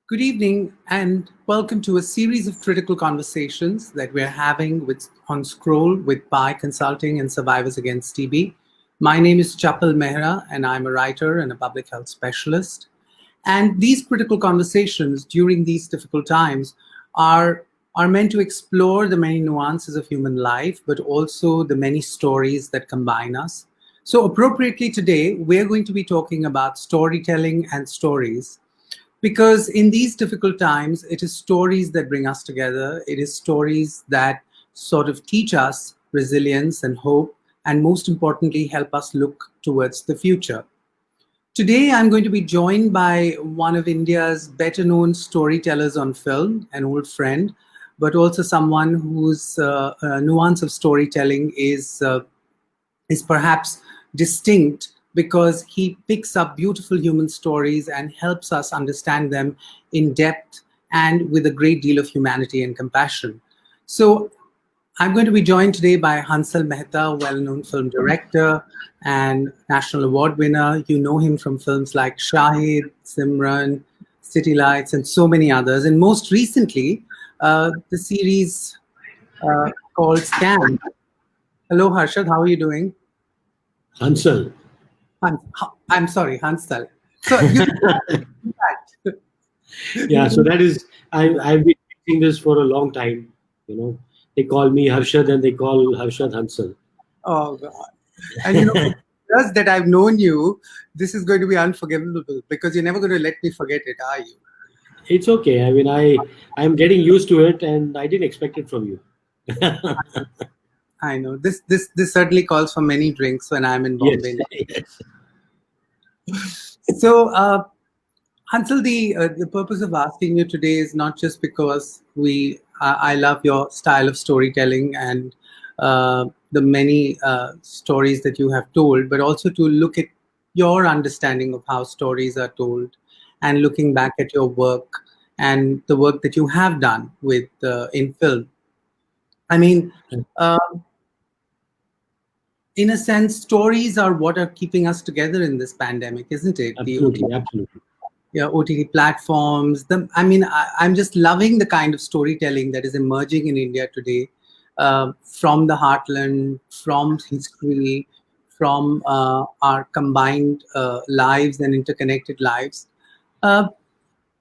Good evening, and welcome to a series of critical conversations that we're having on Scroll with Pi Consulting and Survivors Against TB. My name is Chapal Mehra, and I'm a writer and a public health specialist. And these critical conversations during these difficult times are meant to explore the many nuances of human life, but also the many stories that combine us. So, appropriately today, we're going to be talking about storytelling and stories because in these difficult times, it is stories that bring us together. It is stories that sort of teach us resilience and hope, and most importantly, help us look towards the future. Today, I'm going to be joined by one of India's better known storytellers on film, an old friend, but also someone whose nuance of storytelling is perhaps distinct because he picks up beautiful human stories and helps us understand them in depth and with a great deal of humanity and compassion. So I'm going to be joined today by Hansal Mehta, well-known film director and national award winner. You know him from films like Shahid, Simran, City Lights, and so many others. And most recently, the series called Scam. Hello, Harshad. How are you doing? Hansal. I'm sorry, Hansal. So you Yeah, so that is, I've been teaching this for a long time. You know, they call me Harshad and they call Harshad Hansal. oh God. And you know, for years that I've known you, this is going to be unforgivable because you're never going to let me forget it, are you? It's okay. I mean, I'm getting used to it, and I didn't expect it from you. I know. This certainly calls for many drinks when I'm in Yes, Bombay. yes. So, Hansel, the purpose of asking you today is not just because I love your style of storytelling and the many stories that you have told, but also to look at your understanding of how stories are told, and looking back at your work and the work that you have done with in film. I mean, uh, in a sense, stories are what are keeping us together in this pandemic, isn't it? The Absolutely, absolutely. yeah, OTT platforms. I'm just loving the kind of storytelling that is emerging in India today, from the heartland, from history, from our combined lives and interconnected lives. Uh,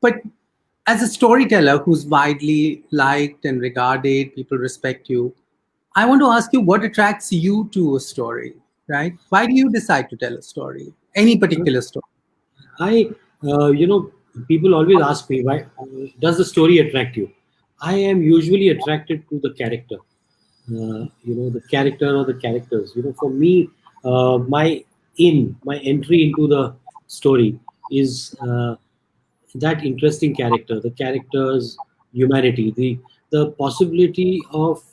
but as a storyteller who's widely liked and regarded, people respect you. I want to ask you what attracts you to a story, right? Why do you decide to tell a story? Any particular story? I, you know, people always ask me, why does the story attract you? I am usually attracted to the character. The character or the characters. For me, my entry into the story is that interesting character, the character's humanity, the possibility of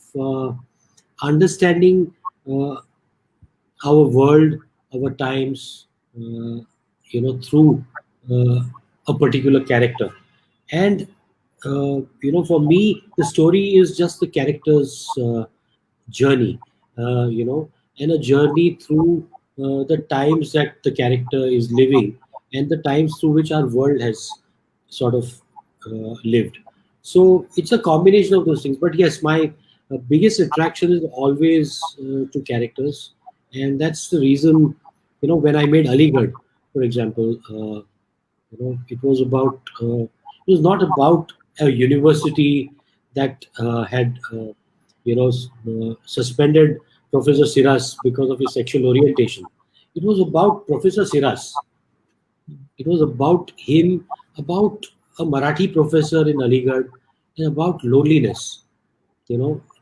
understanding uh, our world, our times, through uh, a particular character. And for me, the story is just the character's journey, and a journey through the times that the character is living and the times through which our world has sort of lived. So it's a combination of those things. But yes, my biggest attraction is always to characters, and that's the reason. When I made Aligarh, for example, it was not about a university that had suspended Professor Siras because of his sexual orientation. It was about Professor Siras. It was about him, about a Marathi professor in Aligarh, and about loneliness.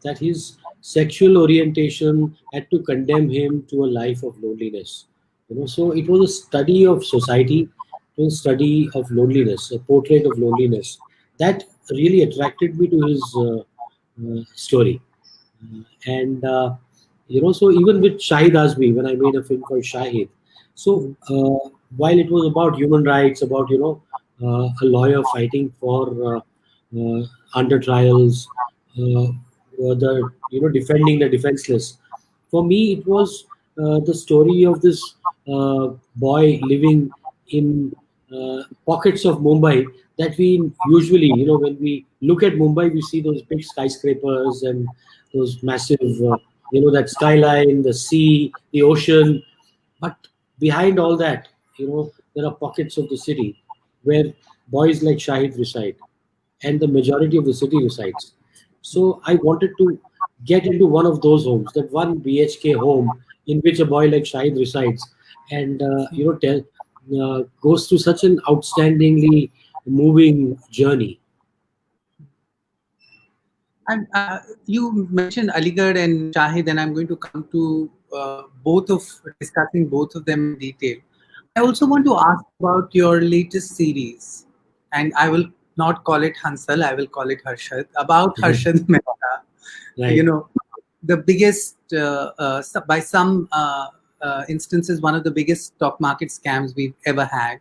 That his sexual orientation had to condemn him to a life of loneliness. So it was a study of society, it was a study of loneliness, a portrait of loneliness that really attracted me to his story. And so even with Shahid Azmi, when I made a film called Shahid, so while it was about human rights, about a lawyer fighting for under trials, the defending the defenseless. For me, it was the story of this boy living in pockets of Mumbai that we usually, when we look at Mumbai, we see those big skyscrapers and those massive, that skyline, the sea, the ocean. But behind all that, there are pockets of the city where boys like Shahid reside, and the majority of the city resides. So I wanted to get into one of those homes, that one BHK home in which a boy like Shahid resides, and goes through such an outstandingly moving journey. And you mentioned Aligarh and Shahid, and I'm going to come to both of discussing both of them in detail. I also want to ask about your latest series, and I will not call it Hansal, I will call it Harshad, about Harshad Mehta. You Right, know, the biggest, by some instances, one of the biggest stock market scams we've ever had.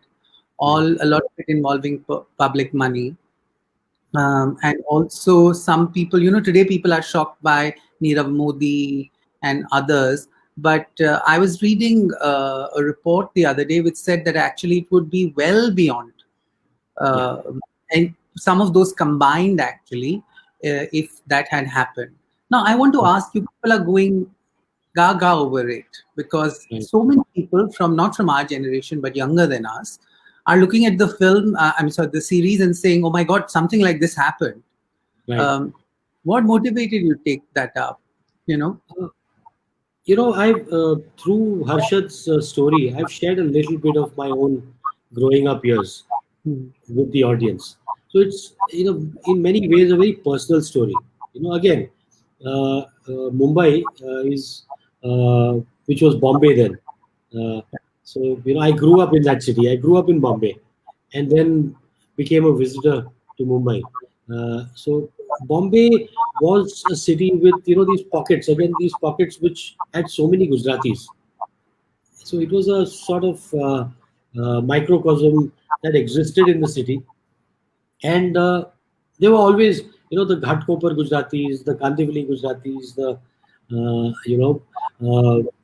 right, A lot of it involving public money. And also some people, today people are shocked by Nirav Modi and others. But I was reading a report the other day which said that actually it would be well beyond, yeah, uh, and some of those combined actually, if that had happened. Now, I want to ask you, people are going gaga over it because right, so many people from not from our generation but younger than us are looking at the film, I'm sorry, the series, and saying, "Oh my God, something like this happened." right. Um, what motivated you to take that up? You know. Uh, I've through Harshad's story, I've shared a little bit of my own growing up years Hmm. with the audience. So it's, in many ways a very personal story. Again, Mumbai is which was Bombay then. Uh, so I grew up in that city. I grew up in Bombay, and then became a visitor to Mumbai. So Bombay was a city with these pockets, again, these pockets which had so many Gujaratis. So it was a sort of microcosm that existed in the city, and they were always, the Ghatkopar Gujaratis, the Kandivali Gujaratis, the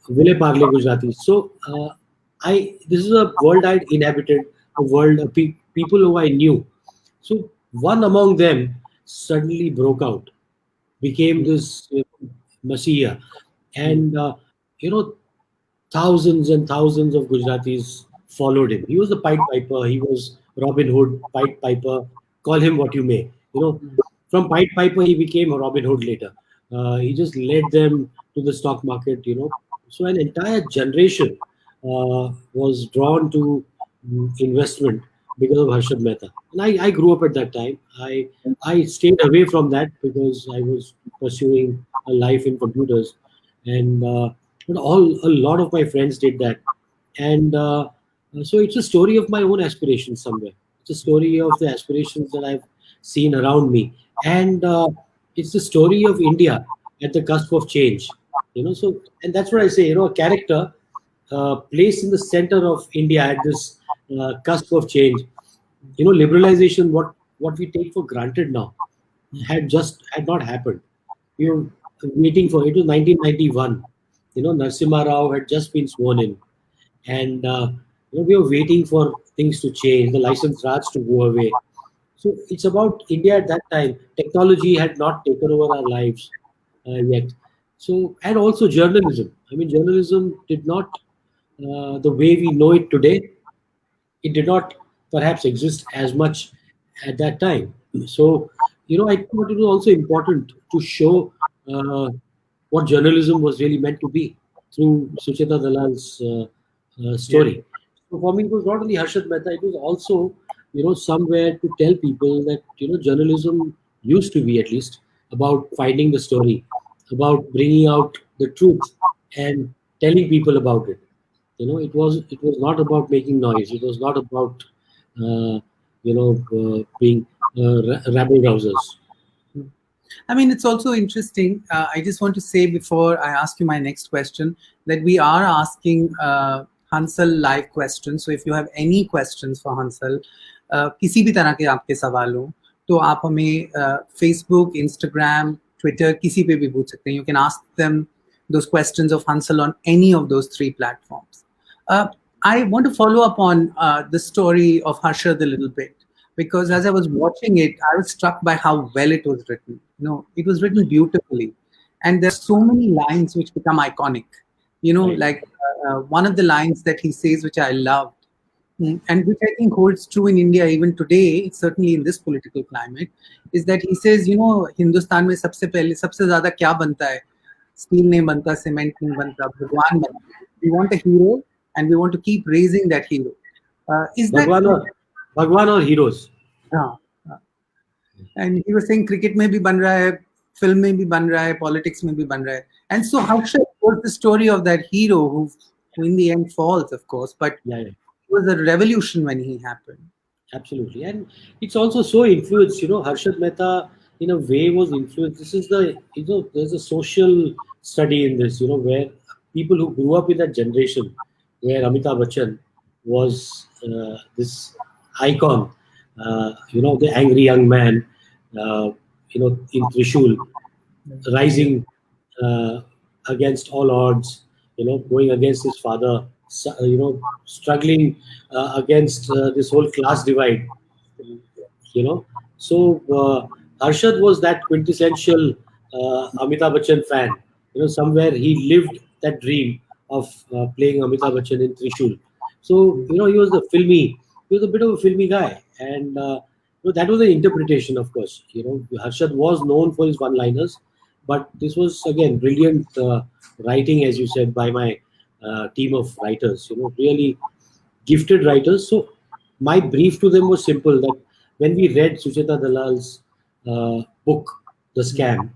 Vile Parle Gujaratis. So I this is a world I'd inhabited, a world of people who I knew. So one among them suddenly broke out, became this messiah, and you know thousands and thousands of Gujaratis followed him. He was the Pied Piper. He was Robin Hood, Pied Piper. Call him what you may. From Pied Piper he became a Robin Hood later. He just led them to the stock market. So an entire generation was drawn to investment because of Harshad Mehta. And I grew up at that time. I stayed away from that because I was pursuing a life in computers, and but a lot of my friends did that, and so it's a story of my own aspirations somewhere. It's a story of the aspirations that I've seen around me, and it's the story of India at the cusp of change. So, and that's what I say. A character placed in the center of India at this cusp of change. Liberalization, what we take for granted now, had not happened. We were waiting for it. Was 1991. Narsimha Rao had just been sworn in, and we were waiting for things to change, the license raj to go away. So it's about India at that time. Technology had not taken over our lives yet. So, and also journalism. I mean, journalism did not, the way we know it today, it did not perhaps exist as much at that time. So, I thought it was also important to show what journalism was really meant to be through Sucheta Dalal's Yeah. story. So for me, it was not only Harshad Mehta; it was also, somewhere to tell people that journalism used to be, at least, about finding the story, about bringing out the truth and telling people about it. It was not about making noise. It was not about being rabble rousers. I mean, it's also interesting. I just want to say before I ask you my next question that we are asking Hansal live questions. So if you have any questions for Hansal, किसी भी तरह के आपके सवाल हो, तो आप हमें Facebook, Instagram, Twitter किसी पे भी पूछ सकते हैं. You can ask them those questions of Hansal on any of those three platforms. Uh, I want to follow up on the story of Harshad a little bit. because as I was watching it, I was struck by how well it was written. It was written beautifully, and there are so many lines which become iconic. Right. Like one of the lines that he says, which I loved, and which I think holds true in India even today, certainly in this political climate, is that he says, Hindustan में सबसे ज़्यादा क्या बनता है? Steel नहीं बनता, cement नहीं बनता, भगवान बनता है. We want a hero, and we want to keep raising that hero. Is that भगवान और heroes. हाँ, हाँ. And he was saying cricket में भी बन रहा है, film में भी बन रहा है, politics में भी बन रहा है. And so Harsha was the story of that hero who in the end falls, of course, but Yeah, it was a revolution when he happened. absolutely. And it's also so influenced, Harshad Mehta in a way was influenced. This is there's a social study in this, where people who grew up in that generation, where Amitabh Bachchan was this icon, the angry young man, in Trishul, rising uh, against all odds, going against his father, struggling against this whole class divide, you know. So Harshad was that quintessential Amitabh Bachchan fan. Somewhere he lived that dream of playing Amitabh Bachchan in Trishul. So he was he was a bit of a filmy guy, and that was the interpretation, of course. Harshad was known for his one-liners, but this was again brilliant writing, as you said, by my team of writers. Really gifted writers. So my brief to them was simple: that when we read Sucheta Dalal's book, The Scam,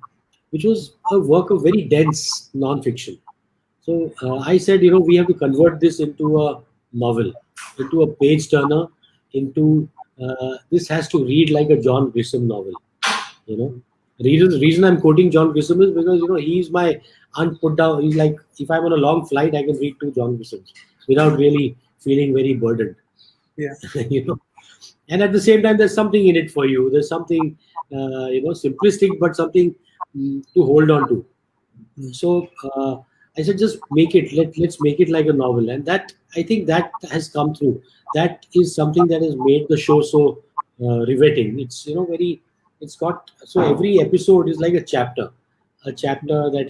which was a work of very dense non-fiction. So I said, we have to convert this into a novel, into a page turner, into this has to read like a John Grisham novel. You know, reason I'm quoting John Grisham is because he's my unput down. He's like, if I'm on a long flight, I can read two John Grishams without really feeling very burdened. Yeah. you know, and at the same time, there's something in it for you. There's something simplistic, but something to hold on to. So I said, just make it. Let's make it like a novel, and that I think that has come through. That is something that has made the show so riveting. It's very. It's got so every episode is like a chapter that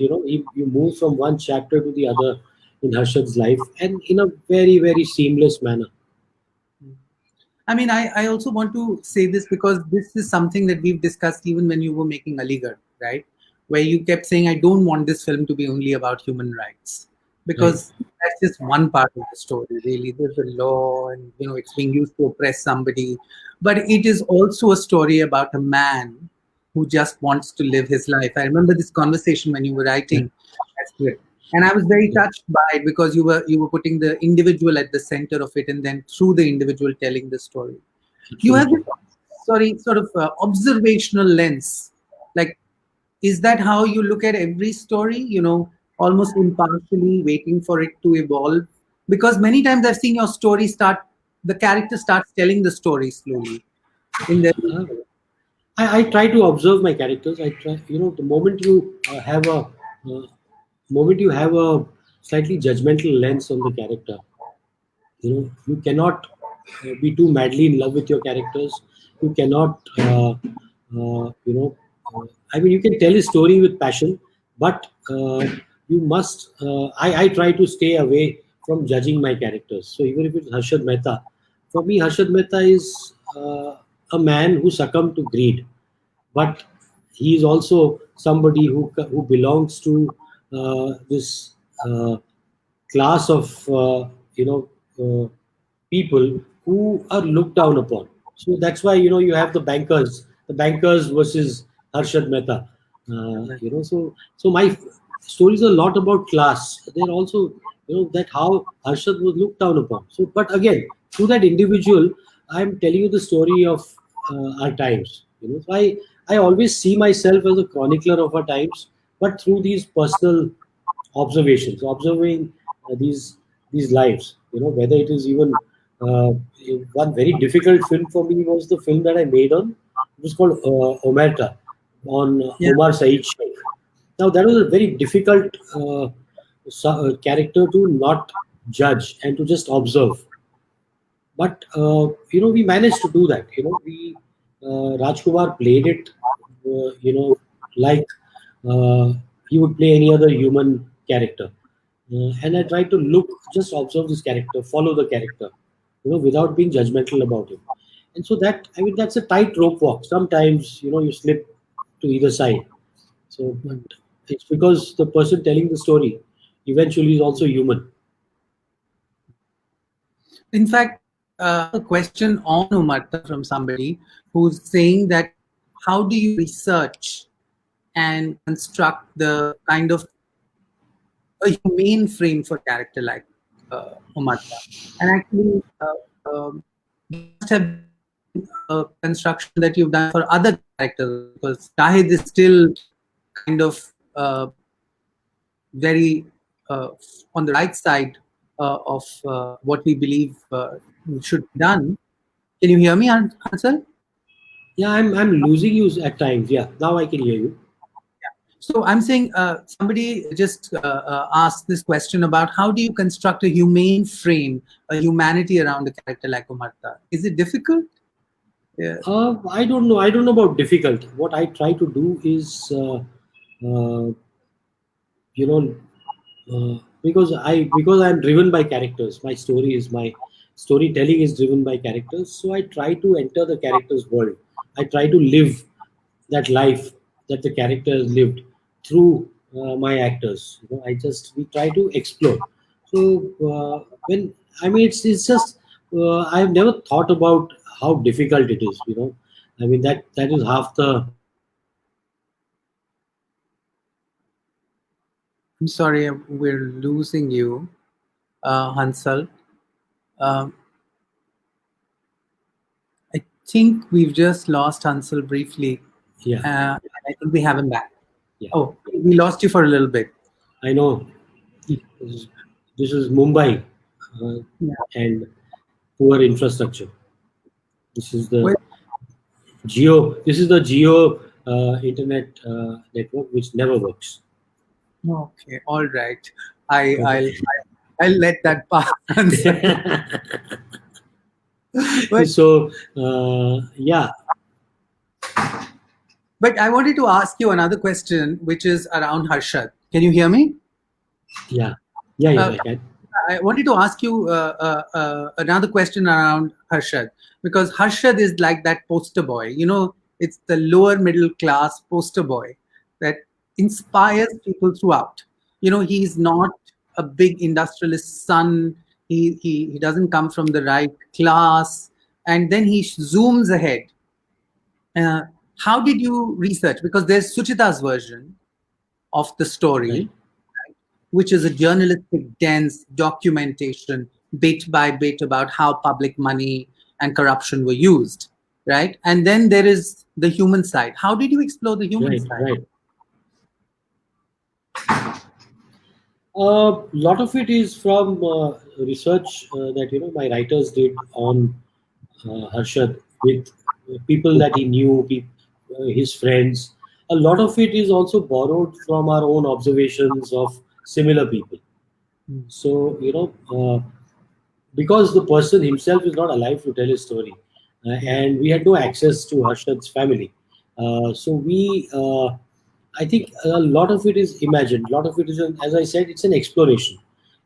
you move from one chapter to the other in Harshad's life, and in a very seamless manner. I mean, I also want to say this because this is something that we've discussed even when you were making Aligarh, right? Where you kept saying, I don't want this film to be only about human rights. Right. Because that's just one part of the story, really. There's the law and, it's being used to oppress somebody. But it is also a story about a man who just wants to live his life. I remember this conversation when you were Yeah. writing that script. And I was very Yeah. touched by it because you were putting the individual at the center of it, and then through the individual telling the story. You have this, Absolutely. sorry, sort of observational lens. Like, is that how you look at every story? Almost impartially waiting for it to evolve. Because many times I've seen your story the character starts telling the story slowly. In the Uh, I try to observe my characters. I try, the moment you have a slightly judgmental lens on the character, you cannot be too madly in love with your characters. You cannot, I mean, you can tell a story with passion, but you must. I try to stay away from judging my characters. So even if it's Harshad Mehta, for me, Harshad Mehta is a man who succumbed to greed, but he is also somebody who belongs to this class of people who are looked down upon. So that's why you have the bankers versus Harshad Mehta. So my story is a lot about class. They're also that how Harshad was looked down upon. So, but again, through that individual, I'm telling you the story of our times. So I always see myself as a chronicler of our times, but through these personal observations, observing these lives. Whether it is even uh, one very difficult film for me was the film that I made on. It was called Omerta on yeah, Omar Saeed Sheikh. Now that was a very difficult character to not judge and to just observe. But we managed to do that. We Rajkumar played it, like uh, he would play any other human character. And I try to just observe this character, follow the character, without being judgmental about him. And so that's a tight rope walk. Sometimes, you slip to either side. So, but it's because the person telling the story eventually is also human. In fact, I have a question on Umarta from somebody who's saying that how do you research and construct the kind of a humane frame for character like Umarta? And actually, there must have been a construction that you've done for other characters because Shahid is still kind of very on the right side of what we believe should be done. Can you hear me, Hansal? Yeah, I'm losing you at times. Yeah, now I can hear you. So I'm saying somebody just asked this question about how do you construct a humane frame, a humanity around a character like Umarta? Is it difficult? Yeah. I don't know. I don't know about difficult. What I try to do is, uh, you know, because I'm driven by characters. My storytelling is driven by characters. So I try to enter the character's world. I try to live that life that the character has lived through my actors. I just we try to explore. So when I mean it's just I've never thought about how difficult it is. I mean that is half the. I'm sorry, we're losing you, Hansal. Um, I think we've just lost Hansal briefly. Yeah, I think we have him back. yeah. Oh, we lost you for a little bit. I know this is Mumbai, uh, Yeah. and poor infrastructure. This is the Well, Geo. This is the Geo internet network which never works. okay, all right. I, I'll Okay. I'll let that pass. Hansal. But So yeah, I wanted to ask you another question, which is around Harshad. Can you hear me? yeah, yeah, yes, Uh, I can. I wanted to ask you another question around Harshad because Harshad is like that poster boy. It's the lower middle class poster boy that inspires people throughout. He's not a big industrialist son. He doesn't come from the right class, and then he zooms ahead. Uh, how did you research? Because there's Suchita's version of the Right, story, which is a journalistic, dense documentation, bit by bit, about how public money and corruption were used, right? And then there is the human side. How did you explore the human right, side? right. A lot of it is from research that my writers did on Harshad with people that he knew, his friends. A lot of it is also borrowed from our own observations of similar people. So because the person himself is not alive to tell his story, and we had no access to Harshad's family. So I think a lot of it is imagined. A lot of it is, as I said, it's an exploration.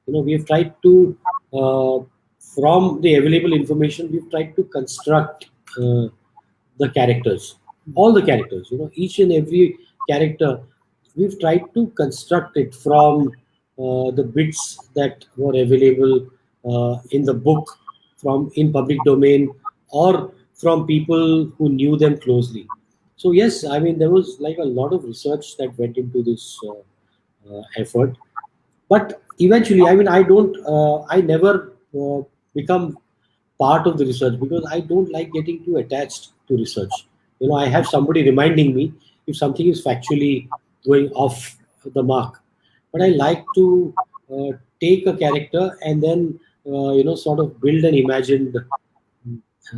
We have tried to, from the available information, we've tried to construct the characters, all the characters. Each and every character, we've tried to construct it from the bits that were available in the book, from in public domain, or from people who knew them closely. So yes, I mean there was like a lot of research that went into this effort. But eventually, I mean, I never become part of the research because I don't like getting too attached to research. I have somebody reminding me if something is factually going off the mark. But I like to take a character and then sort of build an imagined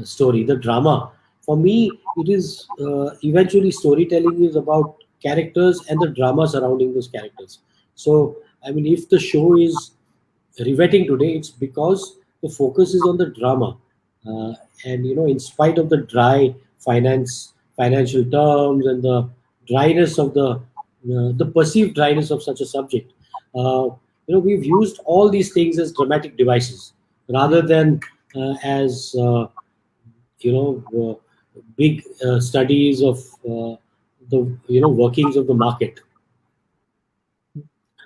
story, the drama. For me, it is eventually storytelling is about characters and the drama surrounding those characters. So, I mean, if the show is riveting today, it's because the focus is on the drama. uh, and in spite of the dry financial terms and the dryness of the perceived dryness of such a subject, we've used all these things as dramatic devices rather than as big studies of the workings of the market.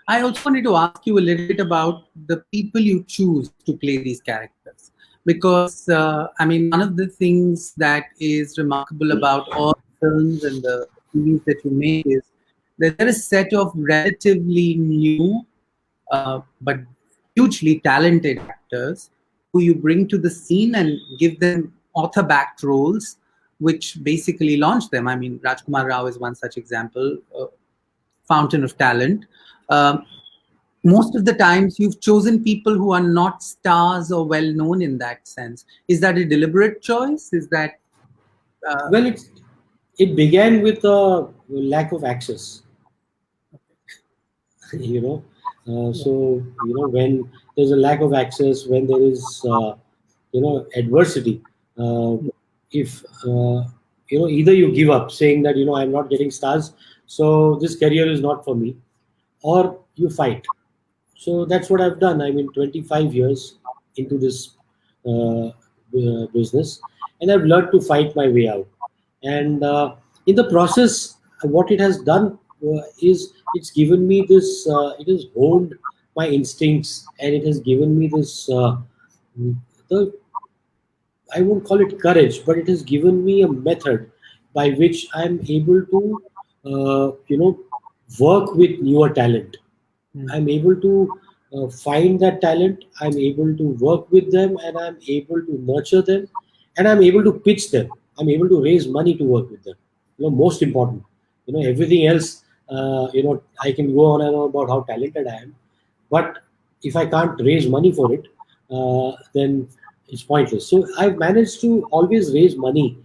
I also wanted to ask you a little bit about the people you choose to play these characters. Because, I mean, one of the things that is remarkable about all films and the movies that you make is that there is a set of relatively new but hugely talented actors who you bring to the scene and give them author backed roles, which basically launch them. I mean, Rajkumar Rao is one such example, fountain of talent. Um, Most of the times you've chosen people who are not stars or well known in that sense. Is that a deliberate choice? Is that uh, Well, it began with a lack of access. you know so when there's a lack of access, when there is adversity, uh, if either you give up saying that I'm not getting stars, so this career is not for me, or you fight. So that's what I've done. I mean, 25 years into this business, and I've learned to fight my way out. And in the process, what it has done is it's given me this. It has honed my instincts, and it has given me this. The I won't call it courage, but it has given me a method by which I'm able to, work with newer talent. I'm able to find that talent. I'm able to work with them, and I'm able to nurture them, and I'm able to pitch them. I'm able to raise money to work with them. Most important. Everything else. I can go on and on about how talented I am, but if I can't raise money for it, then it's pointless. So I've managed to always raise money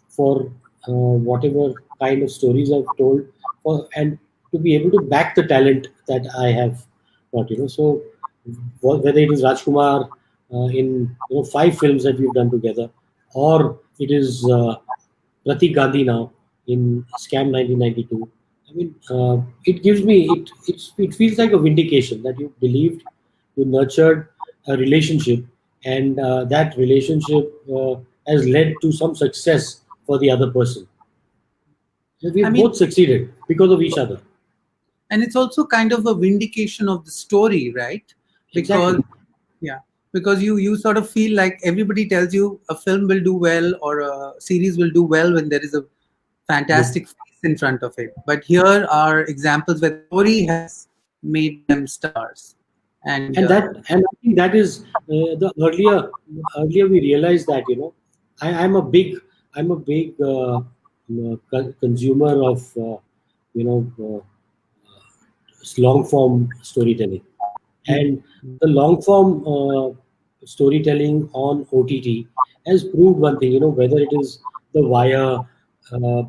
for whatever kind of stories I've told, and to be able to back the talent that I have got. So whether it is Rajkumar in 5 films that we've done together, or it is Pratik Gandhi now in Scam 1992. I mean, it gives me it feels like a vindication that you believed, you nurtured a relationship, and that relationship has led to some success for the other person. So I we've mean, both succeeded because of each other. and it's also kind of a vindication of the story, right? Because Exactly. yeah, because you sort of feel like everybody tells you a film will do well or a series will do well when there is a Look, fantastic face in front of it. But here are examples where the story has made them stars. And and I think that is the earlier we realized that I'm a big consumer of long form storytelling, mm, and the long form storytelling on OTT has proved one thing. Whether it is The Wire,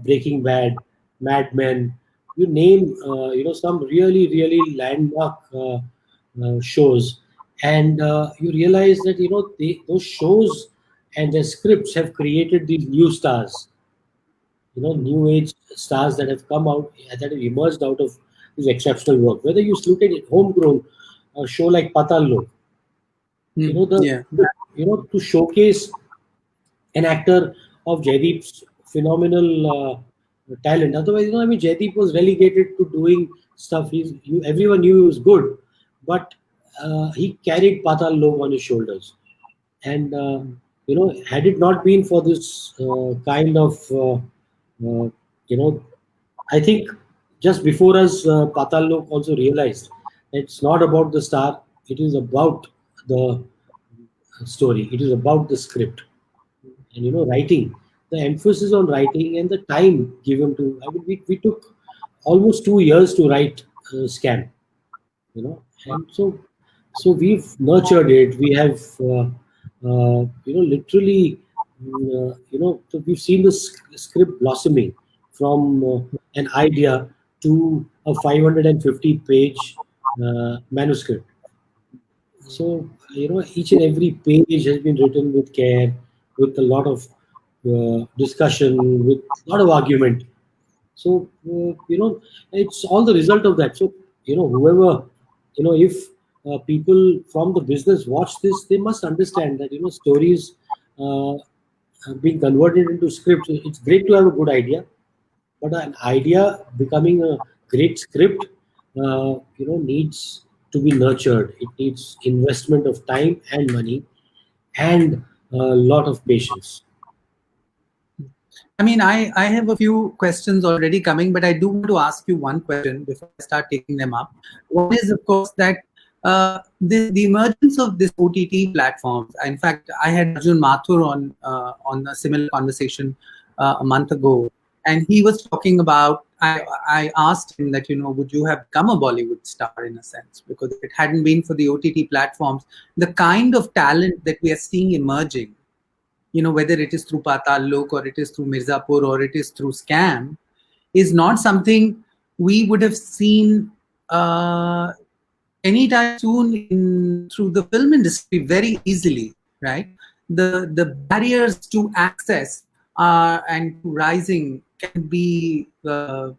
Breaking Bad, Mad Men, you name some really landmark shows, and you realize that those shows and their scripts have created these new stars, new age stars that have come out, that have emerged out of this exceptional work. Whether you look at it, homegrown, a show like Patal Lok, the yeah. to showcase an actor of Jaideep's phenomenal talent. Otherwise, I mean, Jaideep was relegated to doing stuff. Everyone knew he was good, but he carried Patal Lok on his shoulders. And had it not been for this kind of you know I think just before us, Patal Lok also realized it's not about the star, it is about the story, it is about the script, and writing, the emphasis on writing and the time given to. I mean, we took almost 2 years to write Scam, and so we've nurtured it. We have literally so we've seen the script blossoming from an idea to a 550 page manuscript. So each and every page has been written with care. with a lot of discussion, with a lot of argument. So it's all the result of that. So whoever, if people from the business watch this, they must understand that stories uh, being converted into scripts. It's great to have a good idea, but an idea becoming a great script, needs to be nurtured. It needs investment of time and money and a lot of patience. I mean, I have a few questions already coming, but I do want to ask you one question before I start taking them up. One is, of course, that the emergence of this OTT platforms. In fact, I had Arjun Mathur on a similar conversation a month ago, and he was talking about. I asked him that, would you have become a Bollywood star in a sense, because if it hadn't been for the OTT platforms, the kind of talent that we are seeing emerging, whether it is through Patal Lok or it is through Mirzapur or it is through Scam, is not something we would have seen anytime soon through the film industry very easily, right? The barriers to access and to rising can be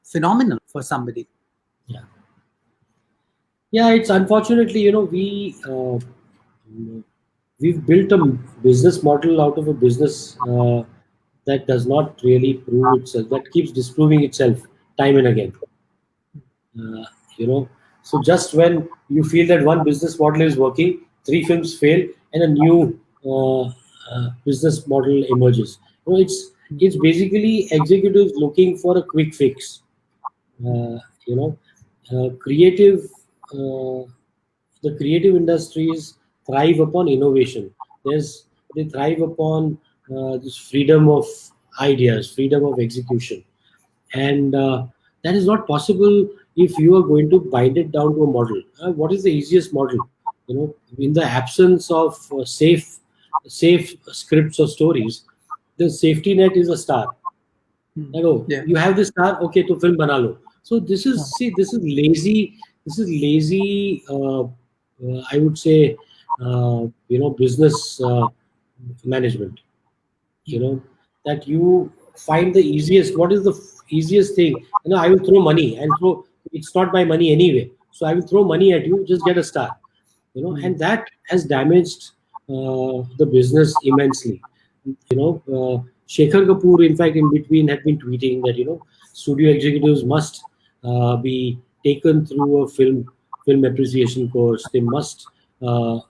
phenomenal for somebody. Yeah, yeah. It's unfortunately, we've built a business model out of a business that does not really prove itself, that keeps disproving itself time and again. uh, you know so just when you feel that one business model is working, three films fail and a new business model emerges. It's basically executives looking for a quick fix. uh, you know creative uh, the creative industries thrive upon innovation. They thrive upon this freedom of ideas, freedom of execution, and that is not possible if you are going to bind it down to a model. What is the easiest model? In the absence of safe scripts or stories, the safety net is a star. Like, oh, Yeah. you have this star, okay, to film bana lo. So this is lazy. This is lazy. I would say, business management. you know that you find the easiest. What is the easiest thing? I will throw money and throw. It's not my money anyway, so I will throw money at you, just get a star. And that has damaged the business immensely. Shekhar Kapoor, in fact, in between had been tweeting that studio executives must be taken through a film appreciation course. They must uh,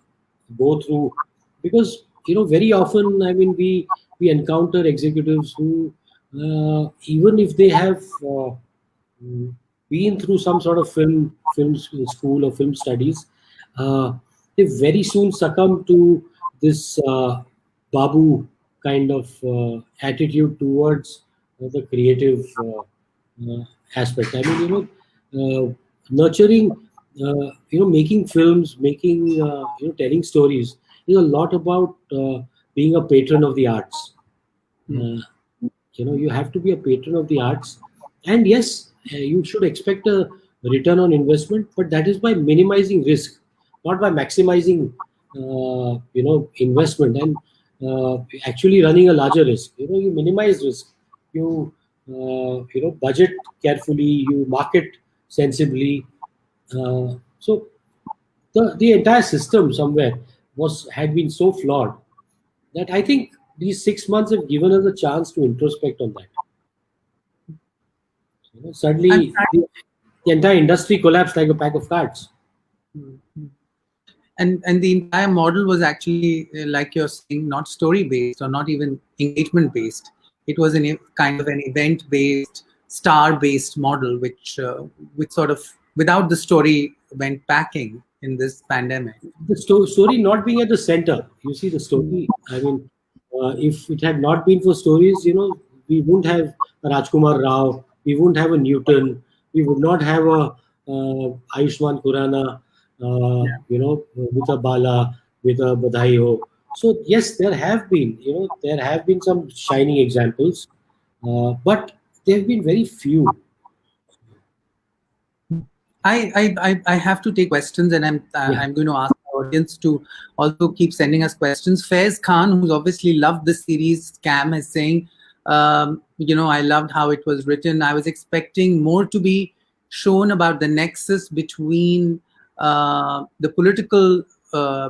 go through, because very often, I mean, we encounter executives who, even if they have mm, been through some sort of film school or film studies, uh, they very soon succumb to this babu kind of attitude towards the creative aspect. I mean, nurturing, making films, making, telling stories is a lot about being a patron of the arts. Uh, you have to be a patron of the arts, and yes, you should expect a return on investment, but that is by minimizing risk, not by maximizing investment, and actually running a larger risk. You minimize risk. You budget carefully, you market sensibly. So the entire system somewhere was had been so flawed that I think these 6 months have given us a chance to introspect on that. I'm Suddenly, the entire industry collapsed like a pack of cards. and the entire model was actually, like you're saying, not story based or not even engagement based. It was kind of an event based, star based model, which sort of, without the story, went packing in this pandemic. The story not being at the center. You see, the story, I mean, if it had not been for stories, we wouldn't have a Rajkumar Rao, we wouldn't have a Newton, we would not have a Ayushman Khurrana, Yeah. with a Bala, with a Badhai Ho. So yes, there have been some shining examples, but there have been very few. I have to take questions, and I'm Yeah. I'm going to ask our audience to also keep sending us questions. Faiz Khan, who's obviously loved the series Scam, is saying, I loved how it was written. I was expecting more to be shown about the nexus between the political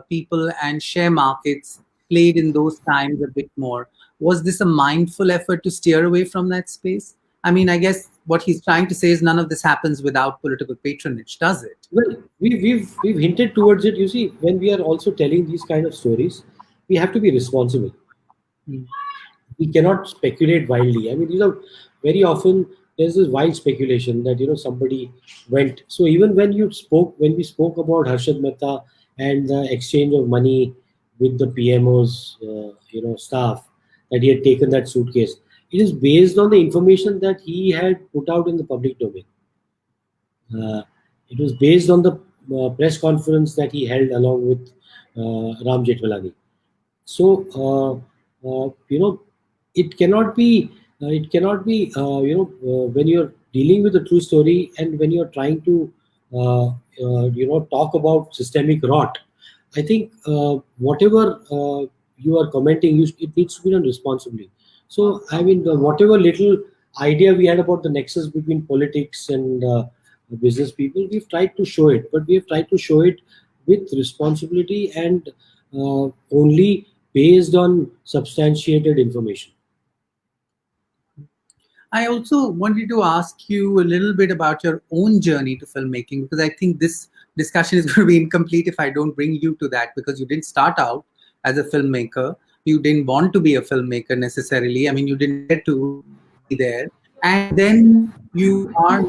people and share markets played in those times a bit more. Was this a mindful effort to steer away from that space? I mean, I guess what he's trying to say is none of this happens without political patronage, does it? Well, we've hinted towards it. You see, when we are also telling these kind of stories, we have to be responsible. Mm. We cannot speculate wildly. I mean, very often there's this wild speculation that somebody went. So even when we spoke about Harshad Mehta and the exchange of money with the PMO's staff, that he had taken that suitcase, it is based on the information that he had put out in the public domain. It was based on the press conference that he held along with Ram Jethmalani. So it cannot be when you're dealing with a true story and when you're trying to talk about systemic rot. I think whatever you are commenting, it needs to be done responsibly. So I mean, whatever little idea we had about the nexus between politics and business people, we've tried to show it, but we have tried to show it with responsibility and only based on substantiated information. I also wanted to ask you a little bit about your own journey to filmmaking, because I think this discussion is going to be incomplete if I don't bring you to that, because you didn't start out as a filmmaker. You didn't want to be a filmmaker necessarily. I mean, you didn't get to be there. And then you are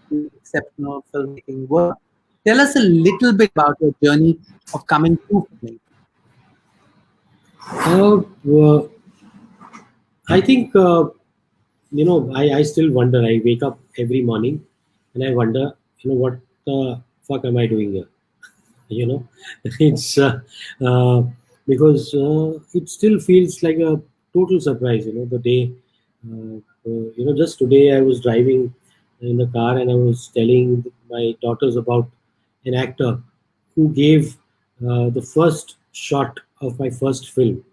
doing exceptional filmmaking work. Tell us a little bit about your journey of coming to filmmaking. Well, I think I still wonder. I wake up every morning and I wonder, what the fuck am I doing here? You know, it's uh, because it still feels like a total surprise. The day, just today I was driving in the car and I was telling my daughters about an actor who gave the first shot of my first film.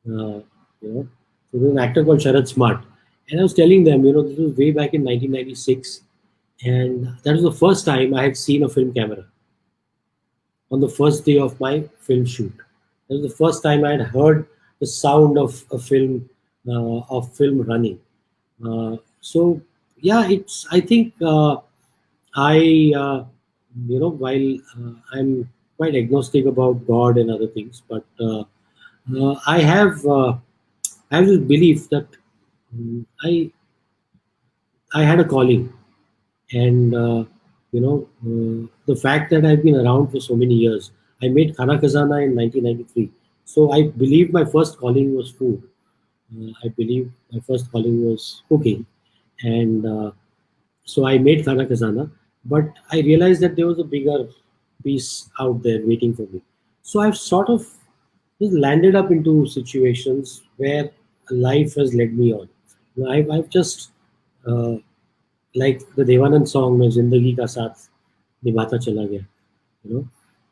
uh, so there's an actor called Sharad Smart, and I was telling them, this was way back in 1996, and that was the first time I had seen a film camera on the first day of my film shoot. That was the first time I had heard the sound of a film running. So yeah, it's. I think I, while I'm quite agnostic about God and other things, but I have this belief that I had a calling, and the fact that I've been around for so many years. I made Khana Khazana in 1993, so I believe my first calling was food. I believe my first calling was cooking, and so I made Khana Khazana. But I realized that there was a bigger piece out there waiting for me. So I've sort of just landed up into situations where life has led me on. I've just uh, like the Devanand song में जिंदगी का साथ निभाता चला गया, you know.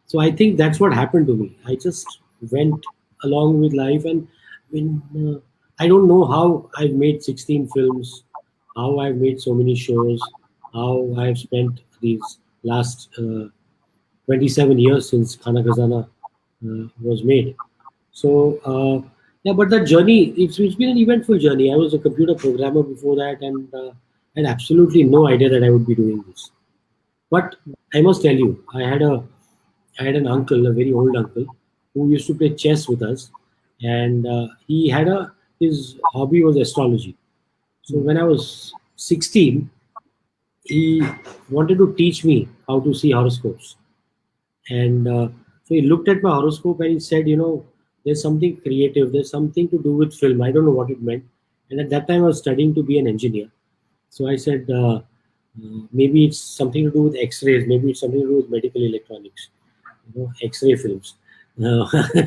So I think that's what happened to me. I just went along with life, and when I don't know how I've made 16 films, how I've made so many shows, how I've spent these last 27 years since Khana Khazana was made. So yeah, but that journey, it's been an eventful journey. I was a computer programmer before that, and had absolutely no idea that I would be doing this. But I must tell you, I had an uncle, a very old uncle, who used to play chess with us, and he had a his hobby was astrology. So when I was 16, he wanted to teach me how to see horoscopes. And so he looked at my horoscope and he said, there's something creative, there's something to do with film. I don't know what it meant. And at that time, I was studying to be an engineer. So I said, maybe it's something to do with X-rays, maybe it's something to do with medical electronics, X-ray films.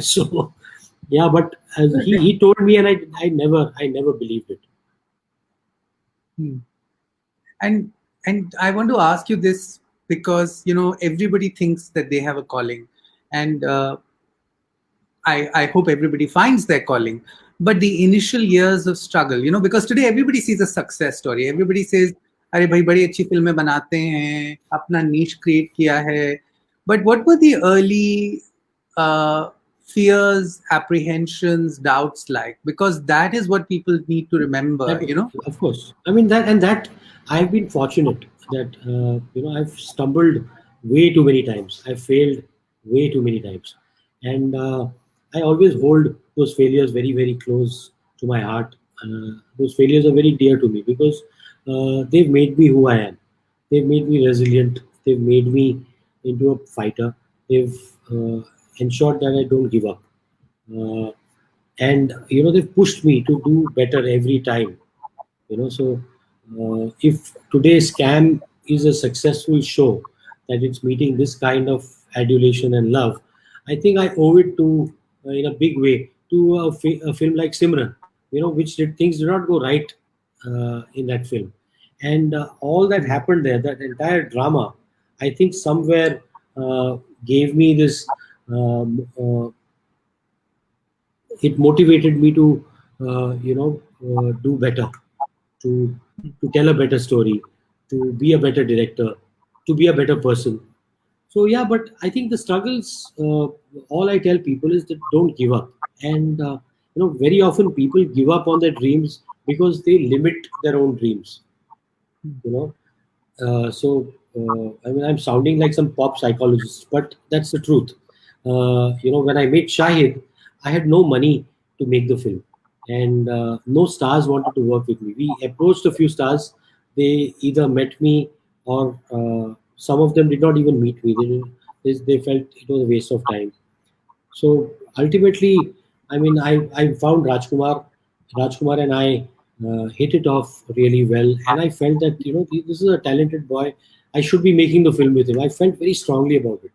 So yeah, but as he told me, and I never believed it. Hmm. And I want to ask you this, because everybody thinks that they have a calling, and I hope everybody finds their calling. But the initial years of struggle, because today everybody sees a success story. Everybody says, "अरे भाई बड़ी अच्छी फिल्में बनाते हैं, अपना niche create किया है." But what were the early uh, fears, apprehensions, doubts like? Because that is what people need to remember. That, of course. I mean that, and that I've been fortunate that I've stumbled way too many times. I've failed way too many times, and I always hold those failures very very close to my heart. Those failures are very dear to me because they've made me who I am. They've made me resilient. They've made me into a fighter. They've ensured that I don't give up. Uh, and they've pushed me to do better every time. So if today's scam is a successful show, that it's meeting this kind of adulation and love, I think I owe it to, in a big way, to a film like Simran, which things did not go right in that film. And all that happened there, that entire drama, I think somewhere gave me this it motivated me to do better, to tell a better story, to be a better director, to be a better person. So yeah, but I think the struggles, all I tell people is that don't give up. And very often people give up on their dreams because they limit their own dreams. you know I mean, I'm sounding like some pop psychologist, but that's the truth. When I made Shahid, I had no money to make the film, and no stars wanted to work with me. We approached a few stars. They either met me, or some of them did not even meet me. They felt it was a waste of time. So ultimately, I mean, I found Rajkumar and I hit it off really well, and I felt that this is a talented boy. I should be making the film with him. I felt very strongly about it.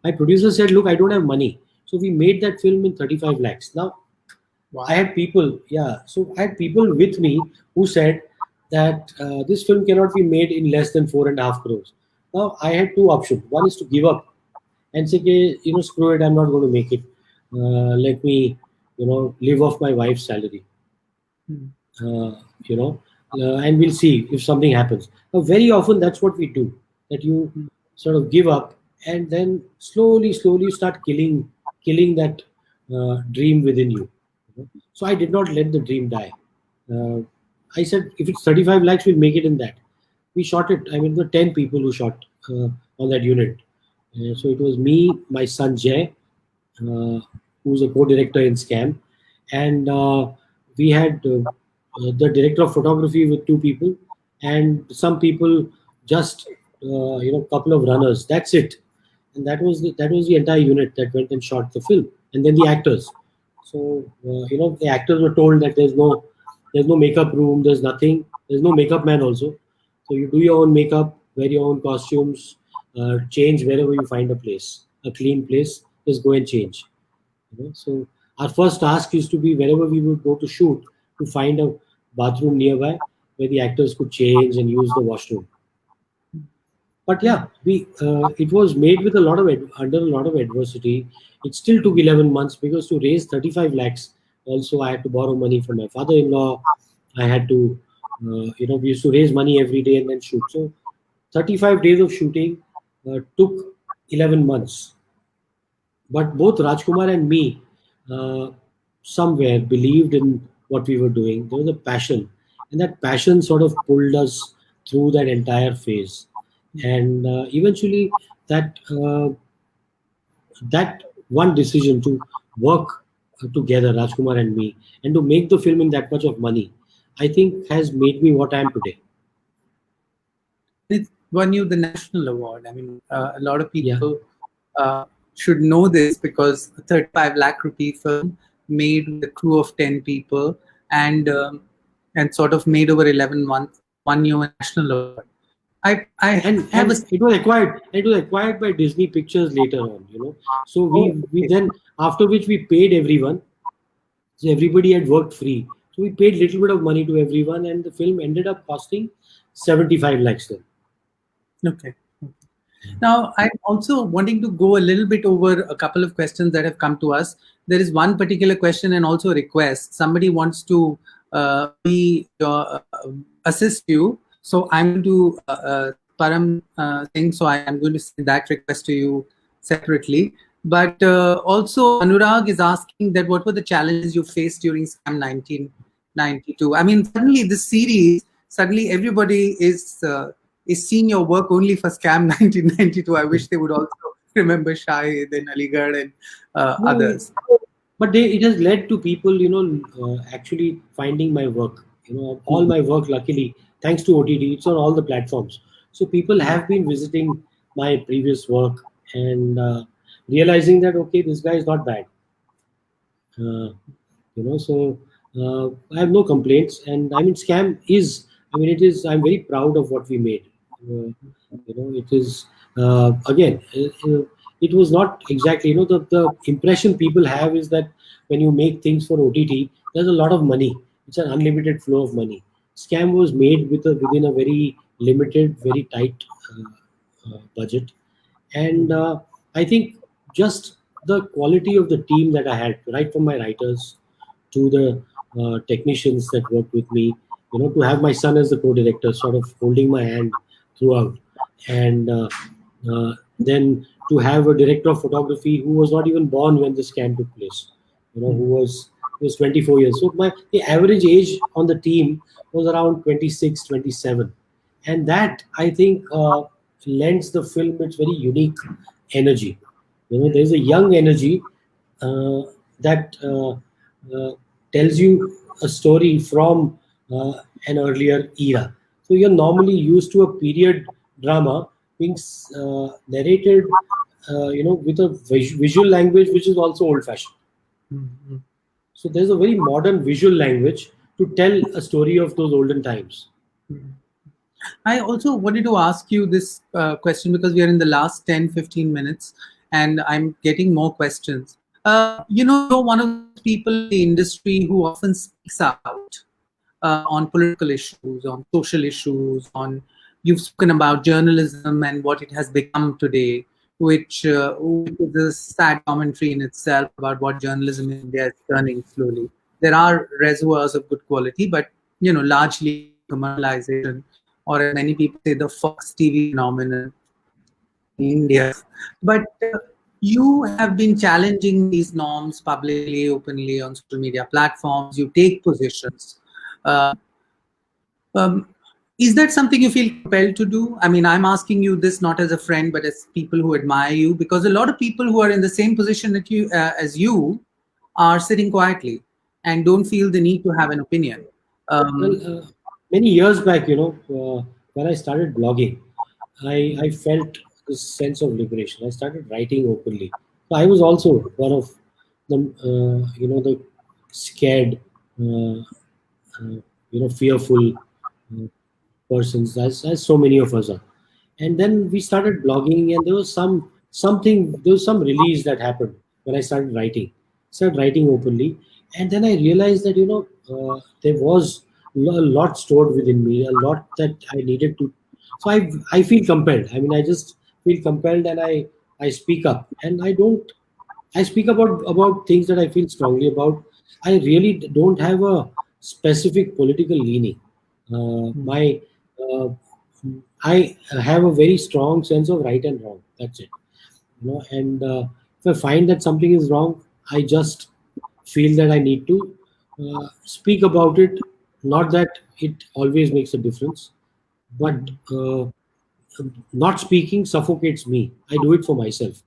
My producer said, "Look, I don't have money," so we made that film in 35 lakhs. Now, Wow. I had people, yeah. So I had people with me who said that this film cannot be made in less than 4.5 crores. Now I had two options. One is to give up and say, "Okay, screw it, I'm not going to make it. Let me, live off my wife's salary, Hmm. uh, you know, and we'll see if something happens." Now, very often that's what we do, that you Hmm. sort of give up and then slowly, slowly start killing that dream within you. So I did not let the dream die. Uh, I said, if it's 35 lakhs, we'll make it in that. We shot it. I mean, there were 10 people who shot on that unit. So it was me, my son Jay, uh, who's a co-director in Scam, and we had the director of photography with two people, and some people, just couple of runners. That's it, and that was the entire unit that went and shot the film, and then the actors. So the actors were told that there's no makeup room, there's nothing, there's no makeup man also. So you do your own makeup, wear your own costumes, change wherever you find a clean place, just go and change. So our first task used to be, wherever we would go to shoot, to find a bathroom nearby where the actors could change and use the washroom. But yeah, we it was made with a lot of under a lot of adversity. It still took 11 months because to raise 35 lakhs, also I had to borrow money from my father-in-law. I had to, we used to raise money every day and then shoot. So 35 days of shooting took 11 months. But both Rajkumar and me uh, somewhere believed in what we were doing. There was a passion, and that passion sort of pulled us through that entire phase. And eventually, that one decision to work together, Rajkumar and me, and to make the film in that much of money, I think has made me what I am today. It won you the national award. I mean, a lot of Yeah. people should know this because a 35 lakh rupee film made with a crew of 10 people and sort of made over 11 months won you a national award. I and have a and it was acquired by Disney Pictures later on. So oh, we okay. then, after which we paid everyone. So everybody had worked free, so we paid little bit of money to everyone, and the film ended up costing 75 lakhs then. Okay. Now, I'm also wanting to go a little bit over a couple of questions that have come to us. There is one particular question and also a request. Somebody wants to be your assist you. So I'm going to Param thing. So I am going to send that request to you separately. But also Anurag is asking that what were the challenges you faced during Scam 1992? I mean, suddenly this series, suddenly everybody is seeing your work only for Scam 1992. I wish they would also remember Shahid and Aligarh and No, others. but it has led to people, actually finding my work. All my work, luckily, thanks to OTT, it's on all the platforms. So people have been visiting my previous work and realizing that okay, this guy is not bad. Uh, so I have no complaints, and I mean, scam is. I mean, it is. I'm very proud of what we made. Uh, it is again. It was not exactly. The impression people have is that when you make things for OTT, there's a lot of money. It's an unlimited flow of money. Scam was made within a very limited, very tight budget, and I think just the quality of the team that I had, right from my writers to the technicians that worked with me, to have my son as the co-director, sort of holding my hand throughout, and then to have a director of photography who was not even born when the scam took place, who was 24 years. So the average age on the team was around 26, 27, and that I think lends the film its very unique energy. There's a young energy uh, that tells you a story from an earlier era. So you're normally used to a period drama being narrated, with a visual language which is also old-fashioned. Mhm. So there's a very modern visual language to tell a story of those olden times. I also wanted to ask you this question because we are in the last 10, 15 minutes and I'm getting more questions. You're one of those people in the industry who often speaks out on political issues, on social issues, you've spoken about journalism and what it has become today, which is a sad commentary in itself about what journalism in India is turning slowly. There are reservoirs of good quality, but largely commercialization, or as many people say, the Fox TV phenomenon in India. But you have been challenging these norms publicly, openly on social media platforms. You take positions. Uh, um, is that something you feel compelled to do? I mean, I'm asking you this not as a friend, but as people who admire you, because a lot of people who are in the same position that as you, are sitting quietly and don't feel the need to have an opinion. Well, Um, many years back, when I started blogging, I felt this sense of liberation. I started writing openly. So I was also one of the scared, uh, fearful uh, persons, as so many of us are. And then we started blogging, and there was some release that happened when I started writing openly, and then I realized that there was a lot stored within me, a lot that I needed to. So I feel compelled. I mean, I just feel compelled, and I speak up, and I speak about things that I feel strongly about. I really don't have a specific political leaning. My uh, I have a very strong sense of right and wrong. That's it. And if I find that something is wrong, I just feel that I need to speak about it. Not that it always makes a difference, but not speaking suffocates me. I do it for myself.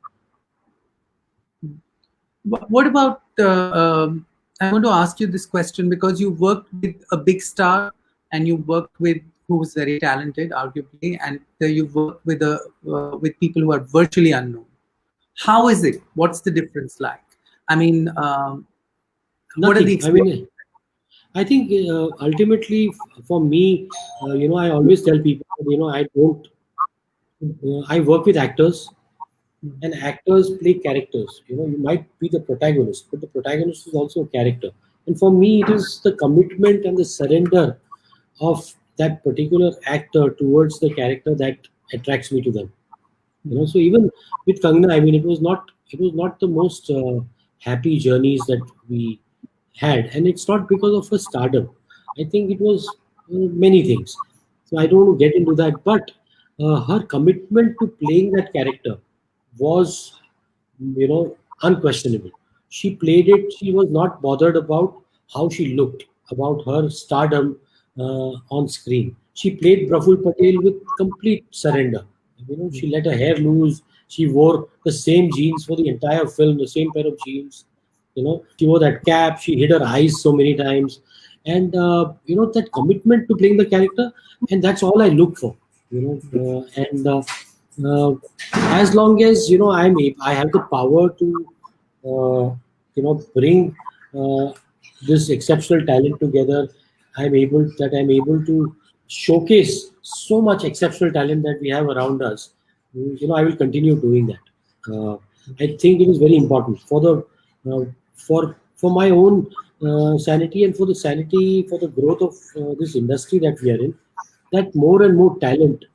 what about? I want to ask you this question because you worked with a big star and you worked with who's very talented, arguably, and you've worked with people who are virtually unknown. How is it? What's the difference like? I mean, what are the Nothing. I experiences? mean, I think ultimately for me, I always tell people, that, I don't. I work with actors, and actors play characters. You might be the protagonist, but the protagonist is also a character. And for me, it is the commitment and the surrender of that particular actor towards the character that attracts me to them. So even with Kangna, I mean, it was not the most happy journeys that we had, and it's not because of her stardom. I think it was many things. So I don't want to get into that, but her commitment to playing that character was, unquestionable. She played it. She was not bothered about how she looked, about her stardom on screen. She played Praful Patel with complete surrender. She let her hair loose. She wore the same jeans for the entire film, the same pair of jeans. She wore that cap. She hid her eyes so many times, and that commitment to playing the character, and that's all I look for. And uh, as long as I have the power to bring this exceptional talent together. I'm able to showcase so much exceptional talent that we have around us. I will continue doing that. I think it is very important for the for my own sanity, and for the sanity, for the growth of this industry that we are in, that more and more talent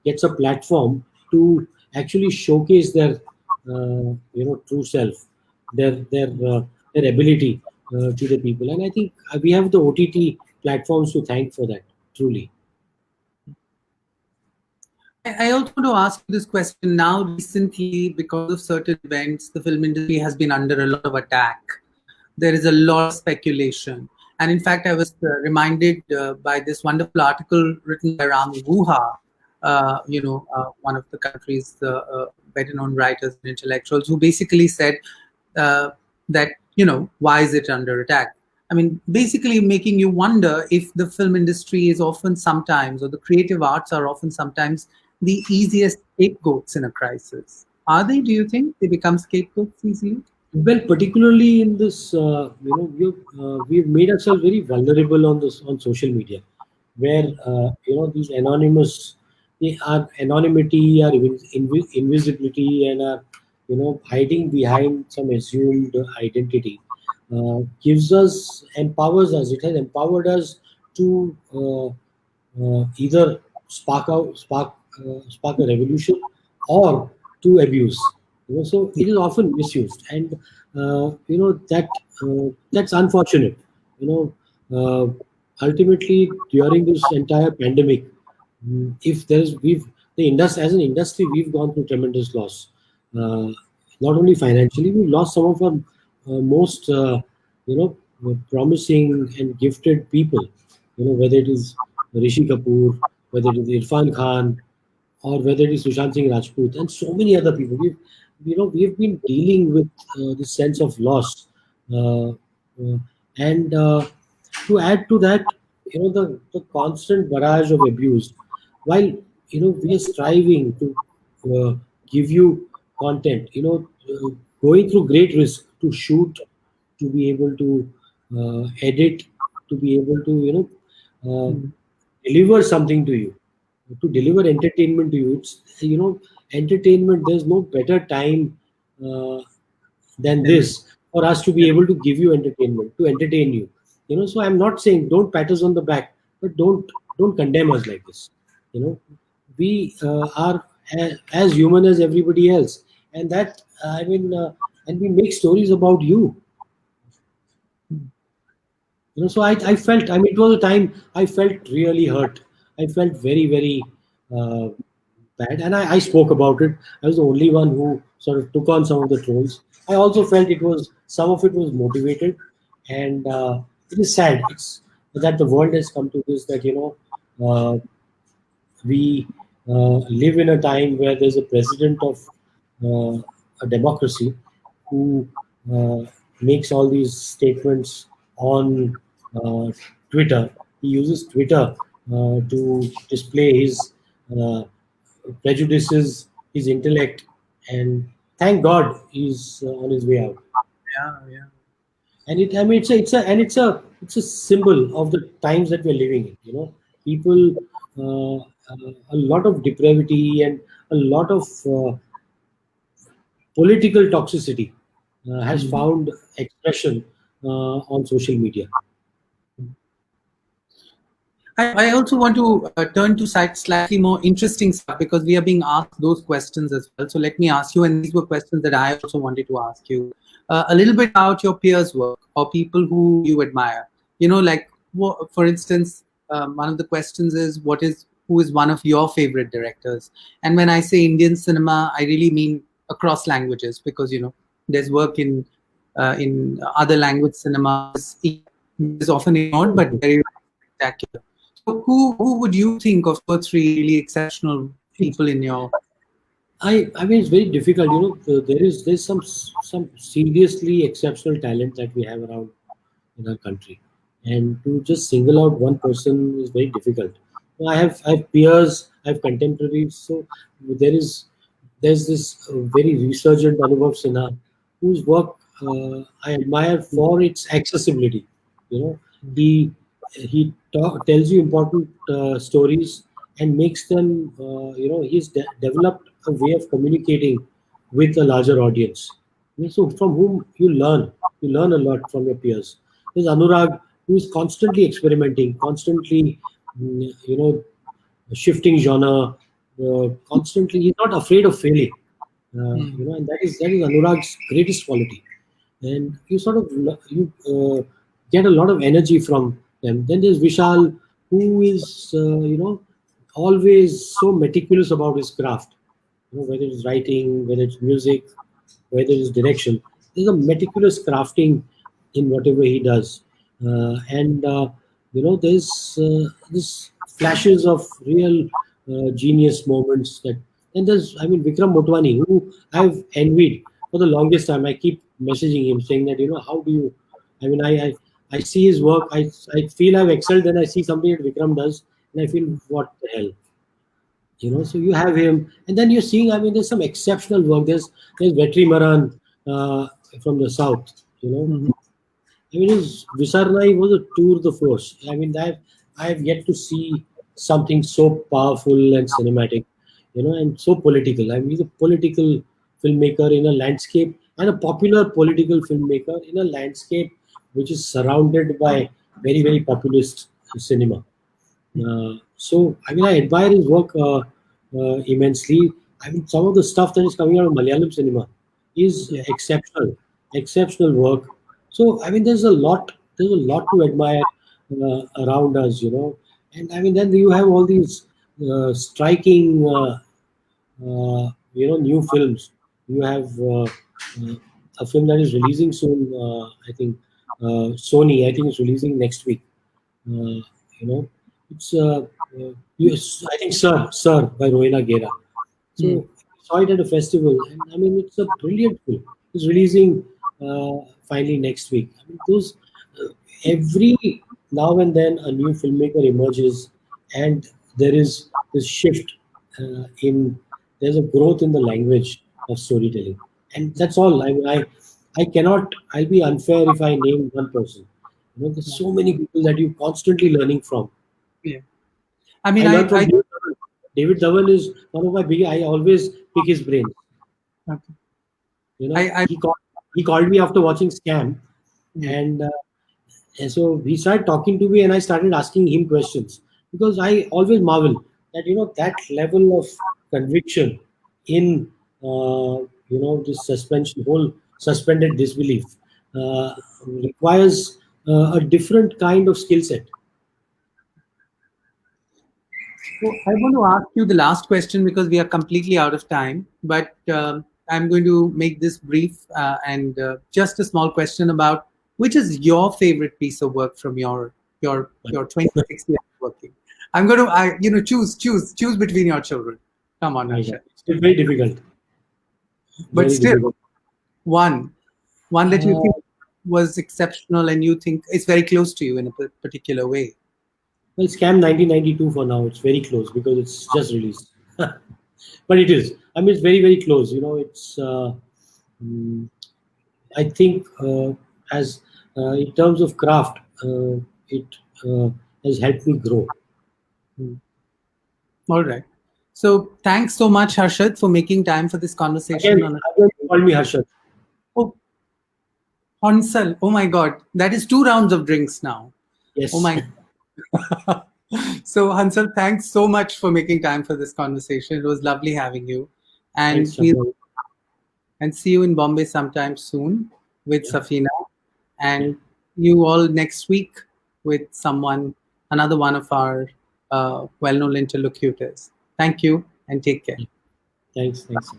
gets a platform to actually showcase their true self, their ability to the people. And I think we have the OTT platforms to thank for that, truly. I also want to ask you this question now. Recently, because of certain events, the film industry has been under a lot of attack. There is a lot of speculation. And in fact, I was reminded by this wonderful article written by Ram Guha, one of the country's better known writers and intellectuals, who basically said uh, that, why is it under attack? I mean, basically making you wonder if the film industry is often sometimes, or the creative arts are often sometimes the easiest scapegoats in a crisis. Are they, do you think? They become scapegoats easily? Well, particularly in this, we've made ourselves very vulnerable on social media, where these anonymous, they are anonymity, are invisibility, and are hiding behind some assumed identity, gives us empowers us. It has empowered us to either spark a revolution, or to abuse. So it is often misused, and that's unfortunate. You know, ultimately during this entire pandemic, if there's we've the industry as an industry, we've gone through tremendous loss. Uh, Not only financially, we've lost some of our most promising and gifted people. Whether it is Rishi Kapoor, whether it is Irfan Khan, or whether it is Sushant Singh Rajput, and so many other people. We've been dealing with this sense of loss, and to add to that, the constant barrage of abuse. While we are striving to give you content, going through great risk to shoot, to be able to edit, to be able to deliver something to you, to deliver entertainment to you. It's entertainment. There's no better time uh, than Then this for us to be able to give you entertainment, to entertain you. So I'm not saying don't pat us on the back, but don't condemn us like this. You know, we are as human as everybody else, and and we make stories about you. So I felt, I mean, it was a time I felt really hurt. I felt very, very uh, bad, and I spoke about it. I was the only one who sort of took on some of the trolls. I also felt some of it was motivated, and it is sad. It's that the world has come to this, that we live in a time where there's a president of a democracy who makes all these statements on uh, Twitter. He uses Twitter to display his uh, prejudices, his intellect, and thank God he's on his way out. yeah, yeah. And I mean, it's a symbol of the times that we're living in. People, a lot of depravity and a lot of political toxicity has found expression on social media. I also want to turn to slightly more interesting stuff because we are being asked those questions as well. So let me ask you, and these were questions that I also wanted to ask you, a little bit about your peers' work or people who you admire. You know, like for instance, one of the questions is, who is one of your favorite directors? And when I say Indian cinema, I really mean across languages because there's work in other language cinemas which is often ignored but very spectacular. So who would you think of two or three really exceptional people in your? I mean, it's very difficult. There's some seriously exceptional talent that we have around in our country, and to just single out one person is very difficult. I have peers, I have contemporaries. So there is there's this very resurgent Anubhav Sinha, whose work I admire for its accessibility. You know, he tells you important stories and makes them. He's developed a way of communicating with a larger audience. I mean, so from whom you learn a lot from your peers. There's Anurag, who is constantly experimenting, constantly, shifting genre, constantly. He's not afraid of failing, Mm. and that is Anurag's greatest quality. And you sort of get a lot of energy from them. Then there's Vishal, who is always so meticulous about his craft. Whether it's writing, whether it's music, whether it's direction. There's a meticulous crafting in whatever he does, and there's this flashes of real genius moments that. And there's, I mean, Vikram Motwani, who I've envied for the longest time. I keep messaging him saying that, how do you? I mean, I see his work. I feel I've excelled. Then I see something that Vikram does, and I feel, what the hell? So you have him, and then you're seeing, I mean, there's some exceptional work. There's Vetri Maran from the south. Mhm. I mean, his Visarnai was a tour de force. I mean, I've yet to see something so powerful and cinematic, and so political. I mean, he's a political filmmaker in a landscape, and a popular political filmmaker in a landscape which is surrounded by very, very populist cinema. So, I mean, I admire his work immensely. I mean, some of the stuff that is coming out of Malayalam cinema is Yeah. exceptional work. So, I mean, there's a lot to admire around us, And I mean, then you have all these striking, new films. You have a film that is releasing soon. I think Sony. I think it's releasing next week. You know, it's yes, I think Sir by Rohena Gera. Mm. So I saw it at a festival, and I mean it's a brilliant film. It's releasing finally next week. I mean, those every now and then a new filmmaker emerges, and there is this shift in there's a growth in the language of storytelling, and that's all. I cannot. I'll be unfair if I name one person. There's Yeah. so many people that you're constantly learning from. Yeah. I mean, I learn from I David Dhawan. David Dhawan is one of my big. I always pick his brain. okay. You know, I he called me after watching Scam, yeah. and so he started talking to me, and I started asking him questions because I always marvel that that level of conviction in this suspension, whole suspended disbelief, requires a different kind of skill set. So I want to ask you the last question because we are completely out of time. But I'm going to make this brief and just a small question about which is your favorite piece of work from your 26 years of working. I'm going to choose between your children. Come on, My God, Harsha. it's very difficult. But Very still, difficult. one one that you Uh, think was exceptional and you think is very close to you in a particular way. Well, Scam 1992 for now. It's very close because it's just released. But it is. I mean, it's very, very close. It's. Mm, I think as in terms of craft, it uh, has helped me grow. Hmm. All right. So thanks so much, Harshad, for making time for this Again, conversation on a. again, call me Harshad. Oh, Hansal. Oh my God. That is 2 rounds of drinks now. Oh Yes. my. So, Hansal, thanks so much for making time for this conversation. It was lovely having you. And Thanks, we Chapal. and see you in Bombay sometime soon with Yeah, Safina. yeah. And you all next week with someone, another one of our well known interlocutors. Thank you and take care. Thanks. Thanks.